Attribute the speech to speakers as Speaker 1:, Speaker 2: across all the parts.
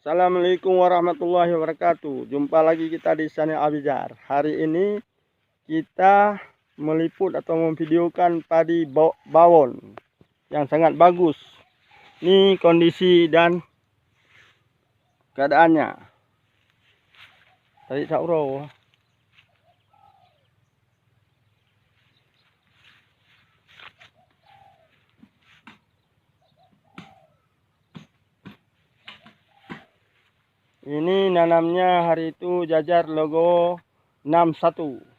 Speaker 1: Assalamualaikum warahmatullahi wabarakatuh. Jumpa lagi kita di channel Abizar. Hari ini kita meliput atau memvideokan padi bawon yang sangat bagus. Ini kondisi dan keadaannya. Tadi sauro. Ini nanamnya hari itu jajar logo 61.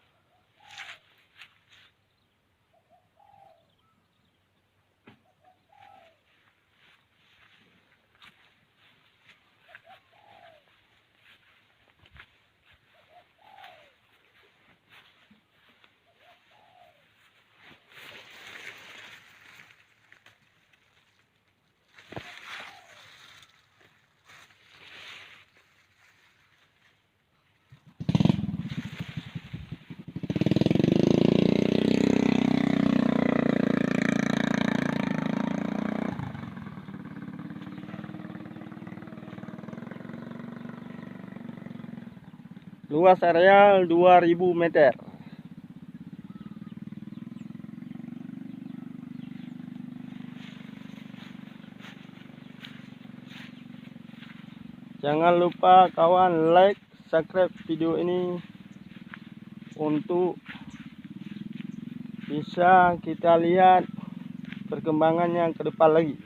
Speaker 1: Luas areal 2000 meter. Jangan lupa kawan like, subscribe video ini untuk bisa kita lihat perkembangannya ke depan lagi.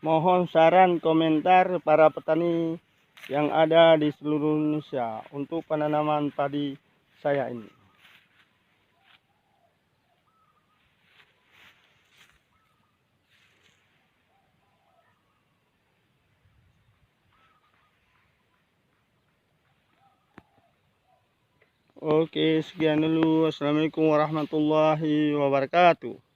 Speaker 1: Mohon saran komentar para petani yang ada di seluruh Indonesia untuk penanaman padi saya ini. Oke, sekian dulu. Assalamualaikum warahmatullahi wabarakatuh.